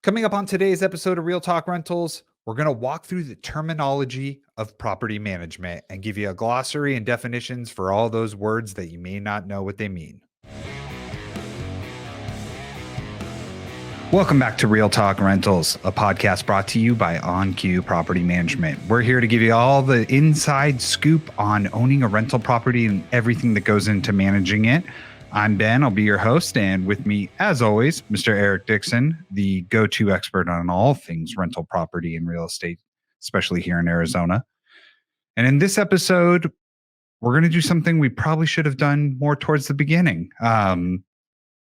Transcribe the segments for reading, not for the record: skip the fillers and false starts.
Coming up on today's episode of Real Talk Rentals, we're going to walk through the terminology of property management and give you a glossary and definitions for all those words that you may not know what they mean. Welcome back to Real Talk Rentals, a podcast brought to you by OnQ Property Management. We're here to give you all the inside scoop on owning a rental property and everything that goes into managing it. I'm Ben, I'll be your host, and with me, as always, Mr. Eric Dixon, the go-to expert on all things rental property and real estate, especially here in Arizona. And in this episode, we're going to do something we probably should have done more towards the beginning.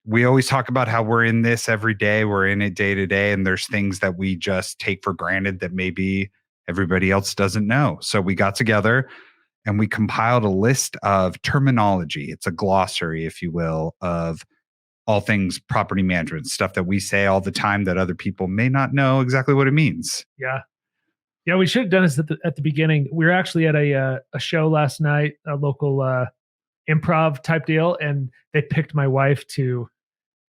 We always talk about how we're in this every day, we're in it day to day, and there's things that we just take for granted that maybe everybody else doesn't know. So we got together and we compiled a list of terminology. It's a glossary, if you will, of all things property management, stuff that we say all the time that other people may not know exactly what it means. Yeah, we should have done this at the beginning. We were actually at a show last night, a local improv type deal, and they picked my wife to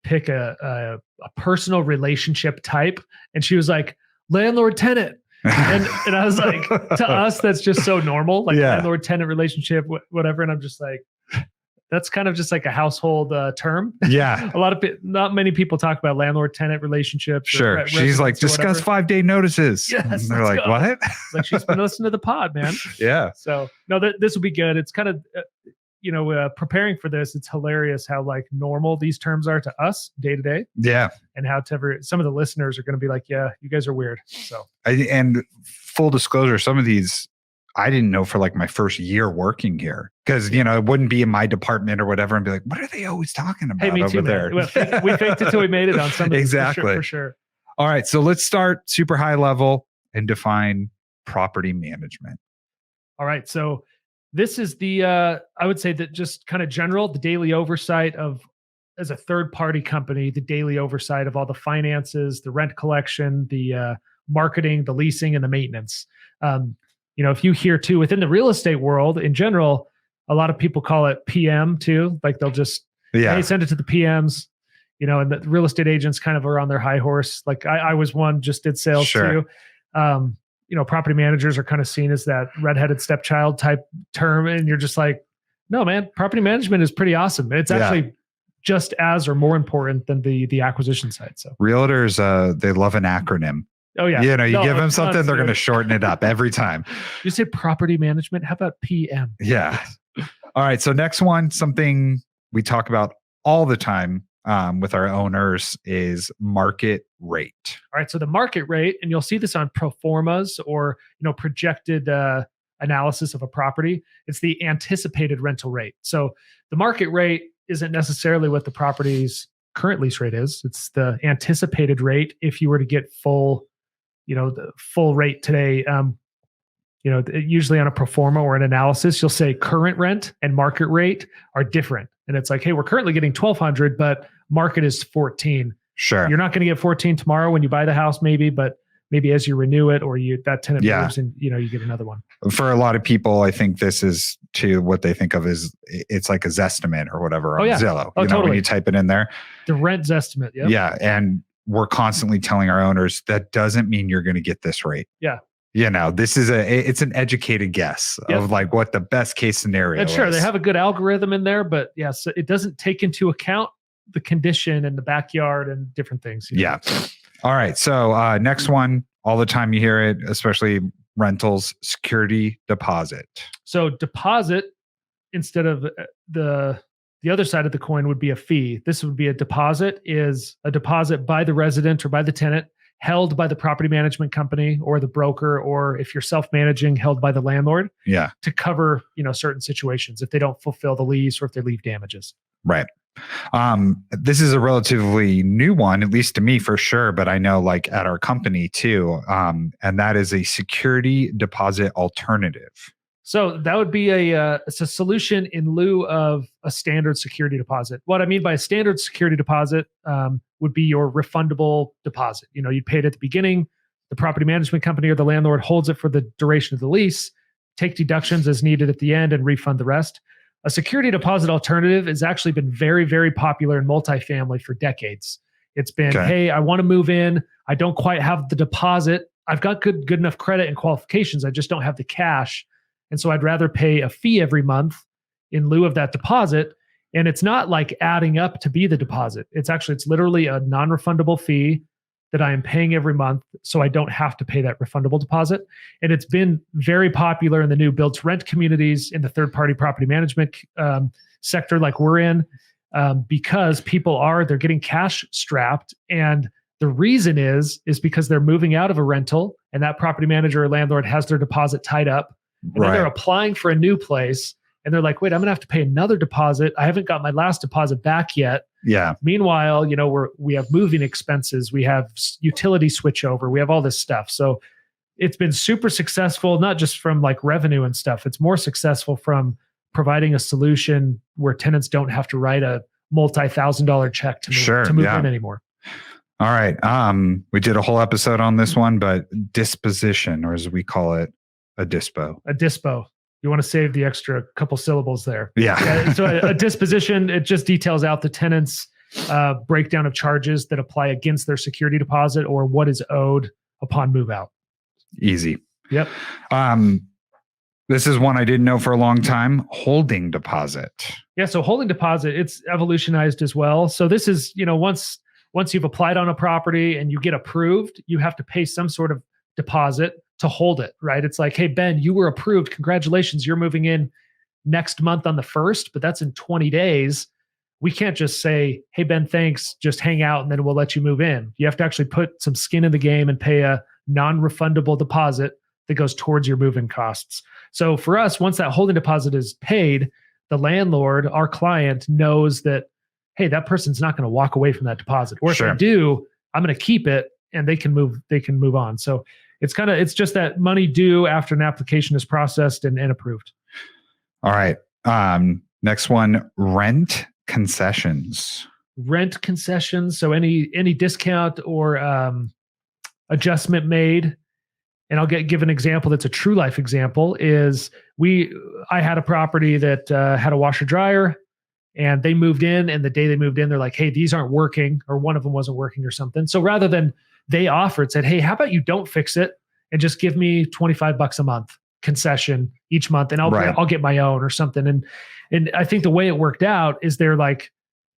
pick a personal relationship type. And she was like, landlord-tenant. and I was like, to us, that's just so normal, like landlord-tenant relationship, whatever. And I'm just like, that's kind of just like a household term. Yeah. Not many people talk about landlord-tenant relationships. Sure. She's like, discuss 5-day notices. Yes. And they're like, what? Like, she's been listening to the pod, man. Yeah. So no, this will be good. It's kind of, preparing for this, it's hilarious how like normal these terms are to us day to day. Yeah. And how some of the listeners are going to be like, yeah, you guys are weird. So, and full disclosure, some of these I didn't know for like my first year working here because, it wouldn't be in my department or whatever and be like, what are they always talking about over there? We faked it till we made it on some of exactly. For sure. All right. So let's start super high level and define property management. All right. So this is I would say that just kind of general, the daily oversight of, as a third party company, the daily oversight of all the finances, the rent collection, the marketing, the leasing, and the maintenance. If you hear too, within the real estate world in general, a lot of people call it PM too. Like they'll just, hey, send it to the PMs, and the real estate agents kind of are on their high horse. Like I was one, just did sales too. Property managers are kind of seen as that redheaded stepchild type term. And you're just like, no, man, property management is pretty awesome. It's actually just as or more important than the acquisition side. So realtors, they love an acronym. Oh yeah. You give them something, they're going to shorten it up every time. You say property management. How about PM? Yeah. All right. So next one, something we talk about all the time with our owners is market rate. All right. So the market rate, and you'll see this on pro formas or, projected analysis of a property. It's the anticipated rental rate. So the market rate isn't necessarily what the property's current lease rate is. It's the anticipated rate. If you were to get the full rate today, usually on a pro forma or an analysis, you'll say current rent and market rate are different. And it's like, hey, we're currently getting $1,200, but market is $14. Sure. You're not going to get $14 tomorrow when you buy the house, but maybe as you renew it or that tenant moves and you get another one. For a lot of people, I think this is to what they think of as it's like a Zestimate or whatever on Zillow. Totally. When you type it in there. The rent Zestimate. Yep. Yeah. And we're constantly telling our owners that doesn't mean you're going to get this rate. Yeah. This is it's an educated guess of like what the best case scenario is. Sure, they have a good algorithm in there, but so it doesn't take into account the condition and the backyard and different things. Yeah. All right. So next one, all the time you hear it, especially rentals, security deposit. So deposit, instead of the other side of the coin would be a fee. This would be a deposit by the resident or by the tenant, held by the property management company or the broker, or if you're self-managing, held by the landlord. Yeah. To cover, certain situations if they don't fulfill the lease or if they leave damages. Right. This is a relatively new one, at least to me for sure, but I know like at our company too. And that is a security deposit alternative. So that would be it's a solution in lieu of a standard security deposit. What I mean by a standard security deposit would be your refundable deposit. You'd pay it at the beginning. The property management company or the landlord holds it for the duration of the lease, take deductions as needed at the end, and refund the rest. A security deposit alternative has actually been very, very popular in multifamily for decades. It's been, Okay. hey, I want to move in. I don't quite have the deposit. I've got good enough credit and qualifications. I just don't have the cash. And so I'd rather pay a fee every month in lieu of that deposit. And it's not like adding up to be the deposit. It's literally a non-refundable fee that I am paying every month, so I don't have to pay that refundable deposit. And it's been very popular in the new build to rent communities, in the third-party property management sector like we're in, because they're getting cash strapped. And the reason is because they're moving out of a rental, and that property manager or landlord has their deposit tied up. And then they're applying for a new place, and they're like, wait, I'm going to have to pay another deposit. I haven't got my last deposit back yet. Yeah. Meanwhile, we have moving expenses, we have utility switchover, we have all this stuff. So it's been super successful, not just from like revenue and stuff. It's more successful from providing a solution where tenants don't have to write a multi-$1,000 check to move in anymore. All right. We did a whole episode on this one, but disposition, or as we call it, a dispo. A dispo. You want to save the extra couple syllables there. Yeah. So a disposition, it just details out the tenant's breakdown of charges that apply against their security deposit or what is owed upon move out. Easy. Yep. This is one I didn't know for a long time. Holding deposit. Yeah. So holding deposit, it's evolutionized as well. So this is, once you've applied on a property and you get approved, you have to pay some sort of deposit to hold it, right? It's like, hey, Ben, you were approved. Congratulations. You're moving in next month on the 1st, but that's in 20 days. We can't just say, hey, Ben, thanks. Just hang out and then we'll let you move in. You have to actually put some skin in the game and pay a non-refundable deposit that goes towards your move-in costs. So for us, once that holding deposit is paid, the landlord, our client, knows that, hey, that person's not going to walk away from that deposit. Or if they do, I'm going to keep it and they can move on. So it's just that money due after an application is processed and approved. All right. Next one, rent concessions. Rent concessions. So any discount or adjustment made. And I'll give an example that's a true life example. I had a property that had a washer dryer, and they moved in, and the day they moved in, they're like, hey, these aren't working, or one of them wasn't working or something. So rather than they said, hey, how about you don't fix it and just give me $25 a month concession each month, and I'll get my own or something. And I think the way it worked out is they're like,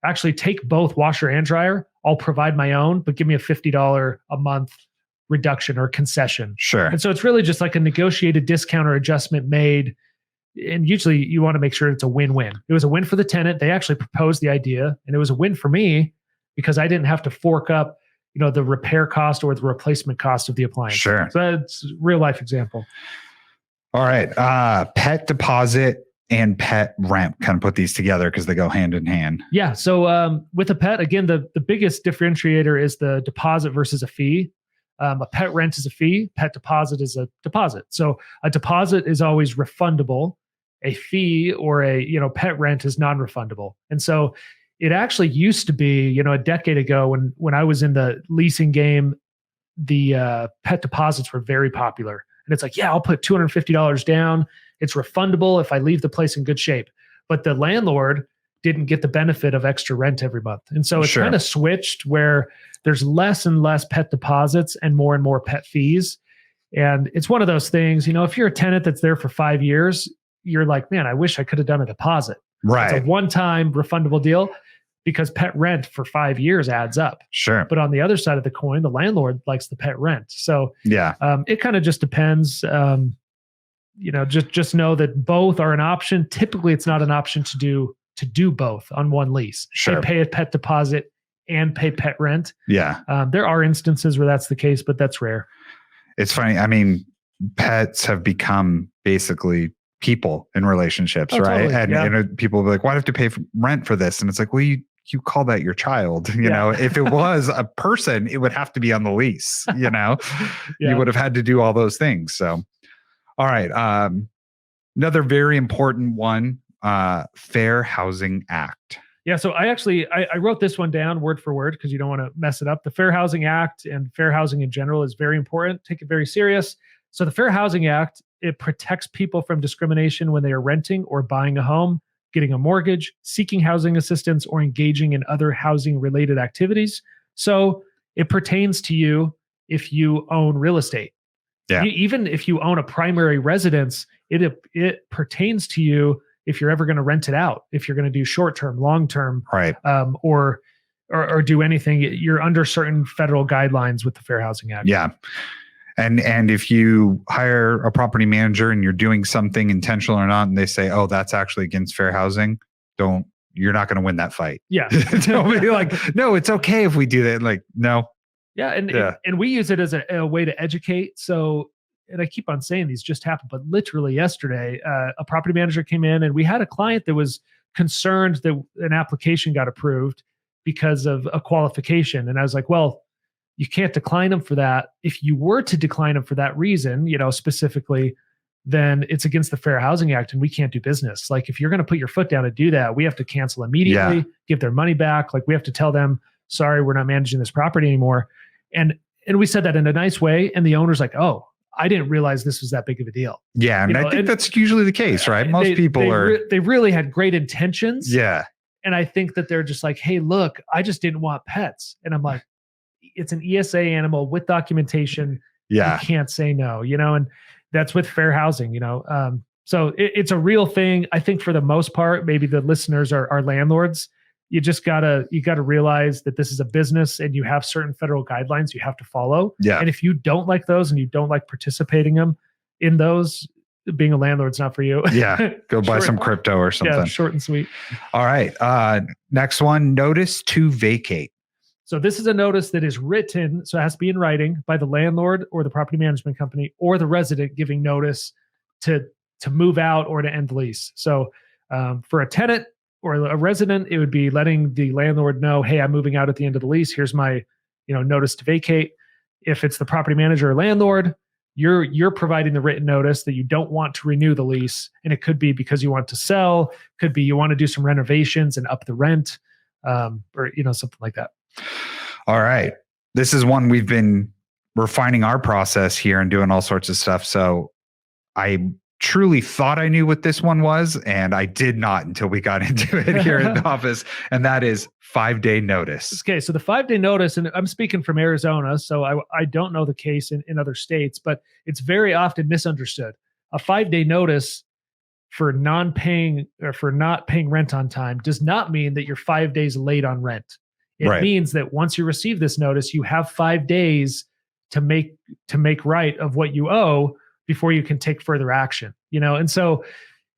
actually take both washer and dryer. I'll provide my own, but give me a $50 a month reduction or concession. Sure. And so it's really just like a negotiated discount or adjustment made. And usually you want to make sure it's a win-win. It was a win for the tenant. They actually proposed the idea, and it was a win for me because I didn't have to fork up, the repair cost or the replacement cost of the appliance. Sure. So that's a real life example. All right. Pet deposit and pet rent, kind of put these together because they go hand in hand. Yeah. So with a pet, again, the biggest differentiator is the deposit versus a fee. A pet rent is a fee. Pet deposit is a deposit. So a deposit is always refundable. A fee or a pet rent is non-refundable. And so it actually used to be, a decade ago when I was in the leasing game, the pet deposits were very popular. And it's like, yeah, I'll put $250 down. It's refundable if I leave the place in good shape. But the landlord didn't get the benefit of extra rent every month. And so it's kind of switched where there's less and less pet deposits and more pet fees. And it's one of those things, if you're a tenant that's there for 5 years, you're like, man, I wish I could have done a deposit. Right. It's a one-time refundable deal because pet rent for 5 years adds up. Sure. But on the other side of the coin, the landlord likes the pet rent. So yeah, it kind of just depends. Just know that both are an option. Typically, it's not an option to do both on one lease. Sure. They pay a pet deposit and pay pet rent. Yeah. There are instances where that's the case, but that's rare. It's funny. I mean, pets have become basically people in relationships, right? Totally. And people will be like, why do I have to pay for rent for this? And it's like, well, you call that your child, know, if it was a person, it would have to be on the lease, you would have had to do all those things. So, all right. Another very important one, Fair Housing Act. Yeah. So I wrote this one down word for word because you don't want to mess it up. The Fair Housing Act and fair housing in general is very important. Take it very serious. So the Fair Housing Act, it protects people from discrimination when they are renting or buying a home, getting a mortgage, seeking housing assistance, or engaging in other housing related activities. So it pertains to you if you own real estate. Yeah. Even if you own a primary residence, it pertains to you if you're ever going to rent it out, if you're going to do short-term, long-term, Right. or do anything. You're under certain federal guidelines with the Fair Housing Act. Yeah. And if you hire a property manager and you're doing something intentional or not, and they say, oh, that's actually against fair housing, you're not going to win that fight. Yeah. Don't be like, no, it's okay if we do that. Like, no. Yeah. And we use it as a way to educate. So, and I keep on saying these just happened, but literally yesterday, a property manager came in and we had a client that was concerned that an application got approved because of a qualification. And I was like, well, you can't decline them for that. If you were to decline them for that reason, specifically, then it's against the Fair Housing Act and we can't do business. Like if you're going to put your foot down to do that, we have to cancel immediately, give their money back. Like we have to tell them, sorry, we're not managing this property anymore. And we said that in a nice way. And the owner's like, oh, I didn't realize this was that big of a deal. Yeah. And I think that's usually the case, right? Most people they really had great intentions. Yeah. And I think that they're just like, hey, look, I just didn't want pets. And I'm like, it's an ESA animal with documentation. Yeah. You can't say no, and that's with fair housing, so it's a real thing. I think for the most part, maybe the listeners are landlords. You just gotta realize that this is a business and you have certain federal guidelines you have to follow. Yeah. And if you don't like those and you don't like participating in those, being a landlord's not for you. Yeah. Go buy some crypto or something. Yeah, short and sweet. All right. Next one, notice to vacate. So this is a notice that is written, so it has to be in writing by the landlord or the property management company or the resident giving notice to move out or to end the lease. So for a tenant or a resident, it would be letting the landlord know, hey, I'm moving out at the end of the lease. Here's my notice to vacate. If it's the property manager or landlord, you're providing the written notice that you don't want to renew the lease. And it could be because you want to sell, could be you want to do some renovations and up the rent, or something like that. All right. This is one we've been refining our process here and doing all sorts of stuff. So I truly thought I knew what this one was, and I did not until we got into it here at the office. And that is 5-day notice. Okay. So the 5-day notice, and I'm speaking from Arizona, so I don't know the case in other states, but it's very often misunderstood. A 5-day notice for non-paying or for not paying rent on time does not mean that you're 5 days late on rent. It means that once you receive this notice, you have 5 days to make right of what you owe before you can take further action. And so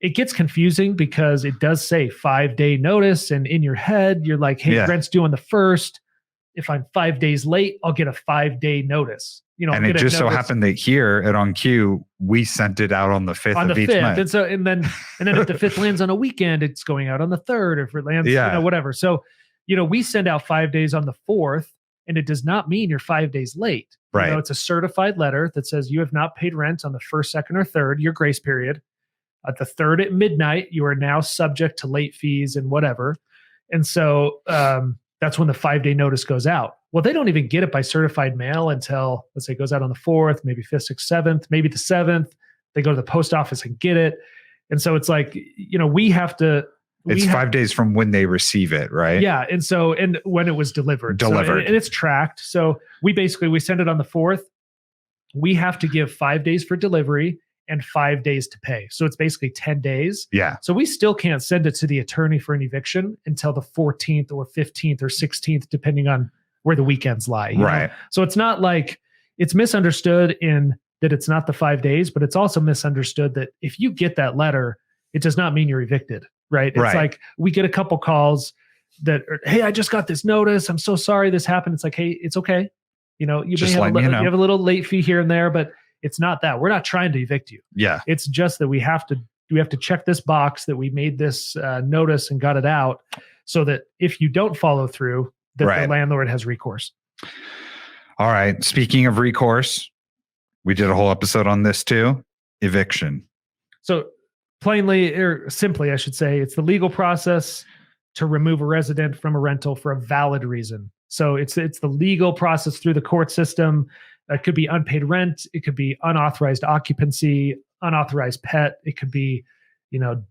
it gets confusing because it does say 5-day notice, and in your head you're like, hey, rent's due on the 1st. If I'm 5 days late, I'll get a 5-day notice. And it just so happened that here at On Q, we sent it out on the 5th of each month. And then if the 5th lands on a weekend, it's going out on the 3rd. Or if it lands, whatever. So we send out 5 days on the 4th, and it does not mean you're 5 days late. Right. It's a certified letter that says you have not paid rent on the 1st, 2nd, or 3rd, your grace period. At the 3rd at midnight, you are now subject to late fees and whatever. And so that's when the 5-day notice goes out. Well, they don't even get it by certified mail until, let's say, it goes out on the 4th, maybe 5th, 6th, 7th, maybe the 7th. They go to the post office and get it. And so it's like, we have to... It's 5 days from when they receive it, right? Yeah. And when it was delivered. So, and it's tracked. So we send it on the 4th. We have to give 5 days for delivery and 5 days to pay. So it's basically 10 days. Yeah. So we still can't send it to the attorney for an eviction until the 14th or 15th or 16th, depending on where the weekends lie. Right. So it's not like it's misunderstood in that it's not the 5 days, but it's also misunderstood that if you get that letter, it does not mean you're evicted. Right. It's like we get a couple calls that are, hey, I just got this notice. I'm so sorry this happened. It's like, hey, it's okay. You just may have a little late fee here and there, but it's not that. We're not trying to evict you. Yeah. It's just that we have to check this box that we made this notice and got it out so that if you don't follow through, that the landlord has recourse. All right. Speaking of recourse, we did a whole episode on this too. Eviction. So plainly, or simply, I should say, it's the legal process to remove a resident from a rental for a valid reason. So it's the legal process through the court system. It could be unpaid rent. It could be unauthorized occupancy, unauthorized pet. It could be,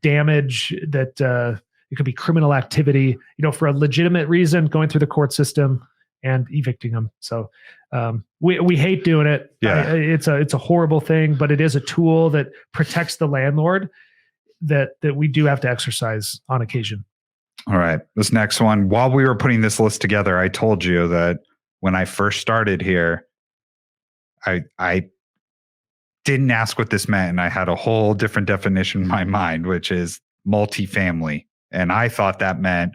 damage that it could be criminal activity, for a legitimate reason going through the court system. and evicting them. So we hate doing it. Yeah. It's a horrible thing, but it is a tool that protects the landlord that we do have to exercise on occasion. All right. This next one, while we were putting this list together, I told you that when I first started here, I didn't ask what this meant, and I had a whole different definition in my mind, which is multifamily. And I thought that meant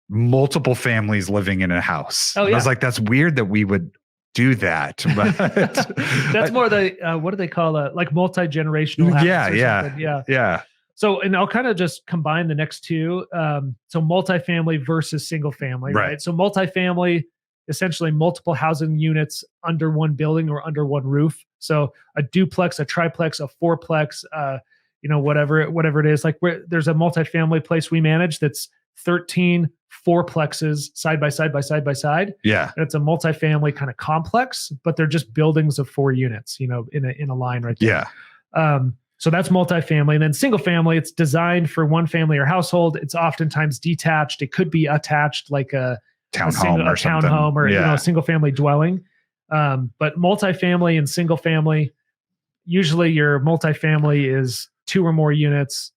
multiple families living in a house. Oh, yeah. I was like, that's weird that we would do that. But that's more the what do they call it? Like multi-generational house. Yeah. So, and I'll kind of just combine the next two. So multifamily versus single family, right? So multifamily, essentially multiple housing units under one building or under one roof. So a duplex, a triplex, a fourplex, whatever it is. Like there's a multifamily place we manage that's 13 fourplexes side by side. Yeah. And it's a multifamily kind of complex, but they're just buildings of 4 units, in a line right there. Yeah. So that's multifamily. And then single family, it's designed for one family or household. It's oftentimes detached. It could be attached, like a townhome or a single family dwelling. But multifamily and single family, usually your multifamily is 2 or more units.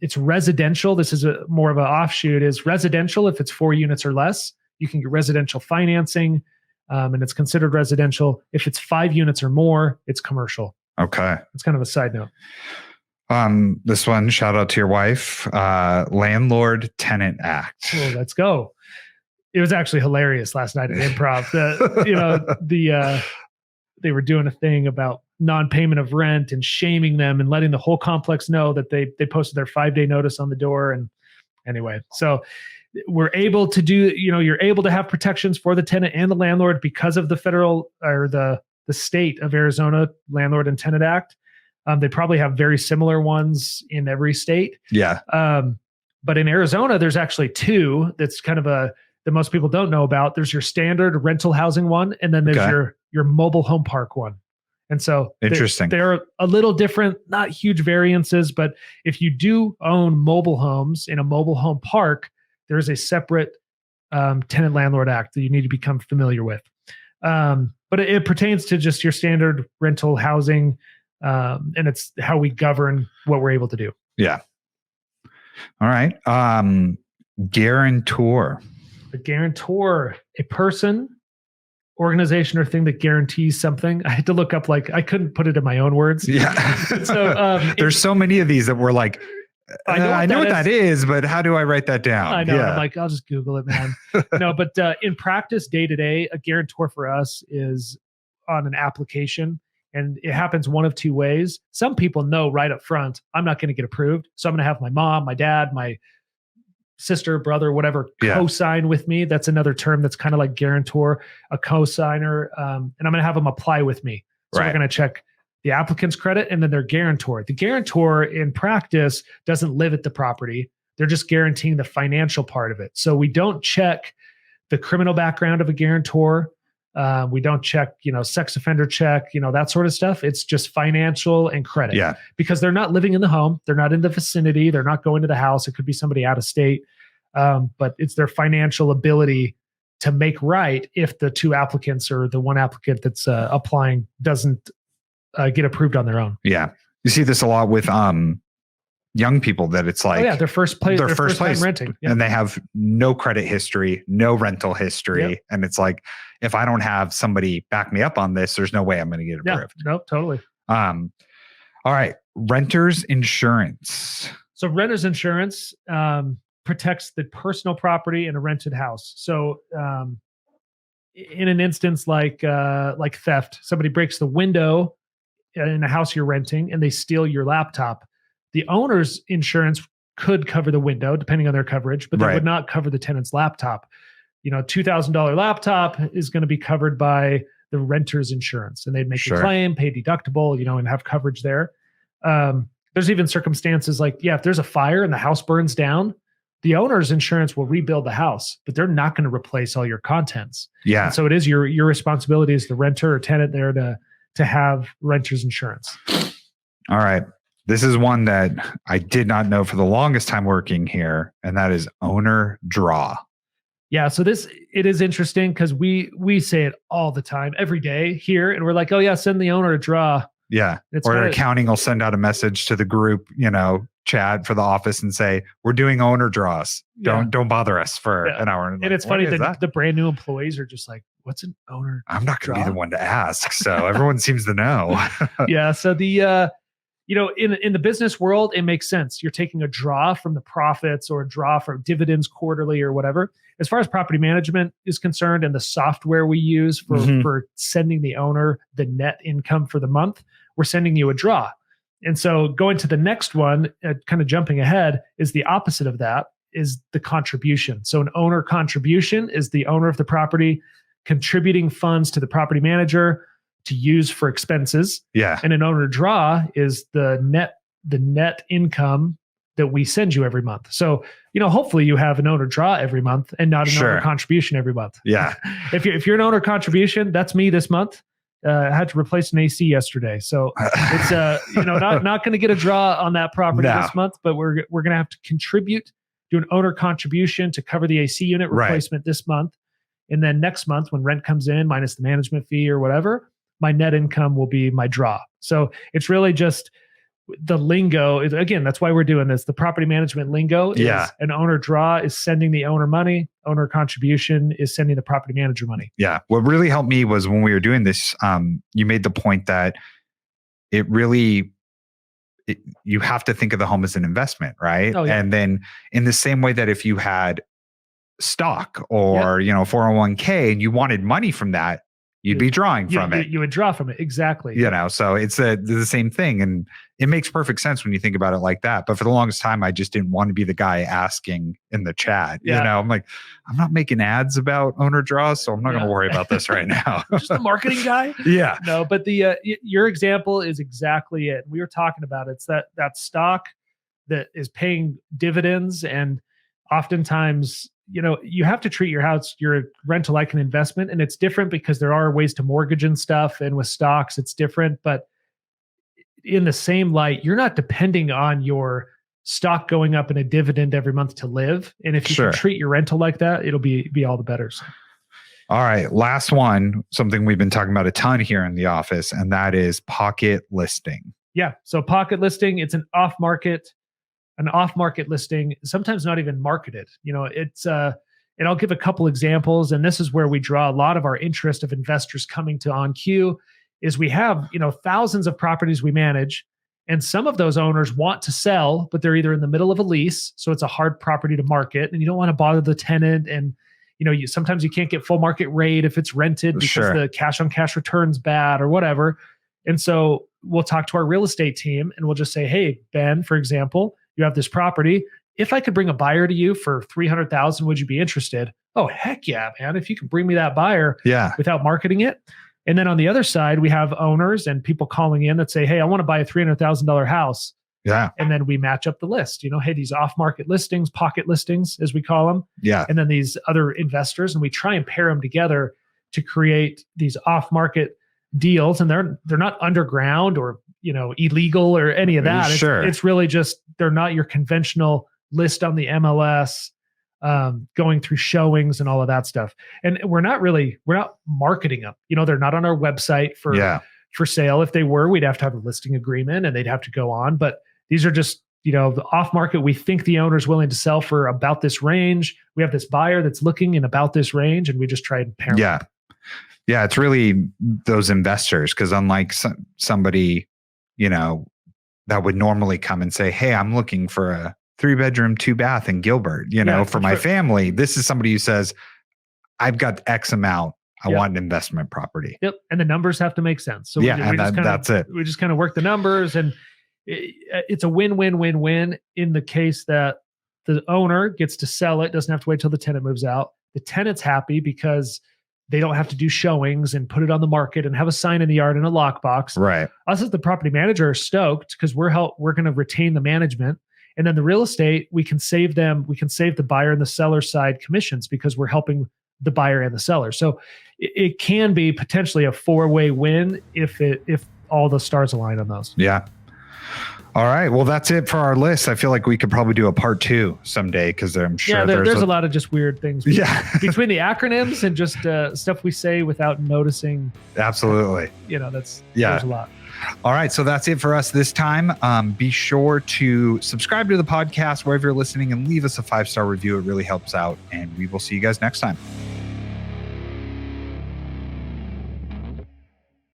It's residential. This is more of an offshoot. Is residential if it's 4 units or less. You can get residential financing, and it's considered residential. If it's 5 units or more, it's commercial. Okay. It's kind of a side note. This one, shout out to your wife, Landlord Tenant Act. Oh, let's go. It was actually hilarious last night at Improv. They were doing a thing about non-payment of rent and shaming them and letting the whole complex know that they posted their 5-day notice on the door. And anyway, so we're able to do, you're able to have protections for the tenant and the landlord because of the federal or the state of Arizona Landlord and Tenant Act. They probably have very similar ones in every state. Yeah. But in Arizona, there's actually 2 that's kind of that most people don't know about. There's your standard rental housing one, and then there's your mobile home park one. And so interesting. They're a little different, not huge variances, but if you do own mobile homes in a mobile home park, there's a separate tenant landlord act that you need to become familiar with. But it pertains to just your standard rental housing, and it's how we govern what we're able to do. Yeah. All right. Guarantor. A guarantor, a person, organization, or thing that guarantees something. I had to look up, I couldn't put it in my own words. Yeah. So there's so many of these that we're like, I know what that is, but how do I write that down? I know. Yeah. I'm like, I'll just Google it, man. No, but in practice, day to day, a guarantor for us is on an application, and it happens one of 2 ways. Some people know right up front, I'm not going to get approved. So I'm going to have my mom, my dad, my sister, brother, whatever, co-sign with me. That's another term that's kind of like guarantor, a co-signer. And I'm going to have them apply with me. So we're going to check the applicant's credit and then their guarantor. The guarantor in practice doesn't live at the property. They're just guaranteeing the financial part of it. So we don't check the criminal background of a guarantor. We don't check, sex offender check, that sort of stuff. It's just financial and credit. Yeah. Because they're not living in the home. They're not in the vicinity. They're not going to the house. It could be somebody out of state. But it's their financial ability to make right if the 2 applicants or the 1 applicant that's applying doesn't get approved on their own. Yeah. You see this a lot with young people that it's like, their first place time renting. And they have no credit history, no rental history. Yep. And it's like, if I don't have somebody back me up on this, there's no way I'm going to get approved. No, totally. All right. Renter's insurance. So renter's insurance protects the personal property in a rented house. So in an instance like theft, somebody breaks the window in a house you're renting and they steal your laptop. The owner's insurance could cover the window, depending on their coverage, but they would not cover the tenant's laptop. $2,000 laptop is going to be covered by the renter's insurance, and they'd make a claim, pay deductible, and have coverage there. There's even circumstances like, if there's a fire and the house burns down, the owner's insurance will rebuild the house, but they're not going to replace all your contents. Yeah. And so it is your responsibility as the renter or tenant there to have renter's insurance. All right. This is one that I did not know for the longest time working here, and that is owner draw. Yeah, so it is interesting because we say it all the time, every day here, and we're like, oh yeah, send the owner a draw. Yeah. It's Or kinda, accounting will send out a message to the group, chat for the office and say, we're doing owner draws. Yeah. Don't bother us for Yeah. an hour. And like, it's what funny is that the brand new employees are just like, what's an owner? I'm not going to be draw? the one to ask. So everyone seems to know. Yeah. So the in the business world, it makes sense. You're taking a draw from the profits or a draw from dividends quarterly or whatever. As far as property management is concerned and the software we use for sending the owner the net income for the month, we're sending you a draw. And so going to the next one, kind of jumping ahead, is the opposite of that, is the contribution. So an owner contribution is the owner of the property contributing funds to the property manager to use for expenses. Yeah. And an owner draw is the net income that we send you every month. So, hopefully you have an owner draw every month and not an owner contribution every month. Yeah. If you're an owner contribution, that's me this month. I had to replace an AC yesterday. So it's not going to get a draw on that property this month, but we're going to have to contribute, do an owner contribution to cover the AC unit replacement this month. And then next month when rent comes in minus the management fee or whatever, my net income will be my draw. So it's really just the lingo is, again, that's why we're doing this. The property management lingo is an owner draw is sending the owner money. Owner contribution is sending the property manager money. Yeah. What really helped me was when we were doing this, you made the point that you have to think of the home as an investment, right? Oh, yeah. And then in the same way that if you had stock or, 401k and you wanted money from that, you'd be drawing from it. You would draw from it. Exactly. So it's the same thing. And it makes perfect sense when you think about it like that. But for the longest time, I just didn't want to be the guy asking in the chat. I'm like, I'm not making ads about owner draws, so I'm not going to worry about this right now. Just the marketing guy. Yeah. No, but your example is exactly it. We were talking about it. It's that stock that is paying dividends, and oftentimes, you have to treat your rental like an investment, and it's different because there are ways to mortgage and stuff. And with stocks, it's different, but in the same light, you're not depending on your stock going up in a dividend every month to live. And if you can treat your rental like that, it'll be all the better. So. All right. Last one, something we've been talking about a ton here in the office, and that is pocket listing. Yeah. So pocket listing, it's an off-market listing, sometimes not even marketed. It's and I'll give a couple examples. And this is where we draw a lot of our interest of investors coming to OnQ, is we have, thousands of properties we manage, and some of those owners want to sell, but they're either in the middle of a lease, so it's a hard property to market, and you don't want to bother the tenant. And sometimes you can't get full market rate if it's rented because the cash on cash return's bad or whatever. And so we'll talk to our real estate team and we'll just say, hey, Ben, for example, you have this property. If I could bring a buyer to you for $300,000, would you be interested? Oh, heck yeah, man. If you can bring me that buyer without marketing it. And then on the other side, we have owners and people calling in that say, hey, I want to buy a $300,000 house. Yeah. And then we match up the list, hey, these off-market listings, pocket listings, as we call them. Yeah. And then these other investors, and we try and pair them together to create these off-market deals. And they're not underground or, illegal or any of that. It's really just, they're not your conventional list on the MLS, going through showings and all of that stuff. And we're not marketing them. They're not on our website for sale. If they were, we'd have to have a listing agreement and they'd have to go on. But these are just, the off market. We think the owner's willing to sell for about this range. We have this buyer that's looking in about this range, and we just try and pair them. Yeah. It's really those investors, because unlike somebody, that would normally come and say, hey, I'm looking for a 3-bedroom, 2-bath in Gilbert, for my family. This is somebody who says, I've got X amount. I want an investment property. Yep. And the numbers have to make sense. So that's it. We just kind of work the numbers, and it's a win-win-win-win in the case that the owner gets to sell it, doesn't have to wait till the tenant moves out. The tenant's happy because they don't have to do showings and put it on the market and have a sign in the yard and a lockbox. Right. Us as the property manager are stoked because we're going to retain the management. And then the real estate, we can save the buyer and the seller side commissions because we're helping the buyer and the seller. So it can be potentially a 4-way win if all the stars align on those. Yeah. All right. Well, that's it for our list. I feel like we could probably do a part 2 someday because I'm sure there's a lot of just weird things. Yeah. Between the acronyms and just stuff we say without noticing. Absolutely. There's a lot. All right. So that's it for us this time. Be sure to subscribe to the podcast wherever you're listening and leave us a 5-star review. It really helps out. And we will see you guys next time.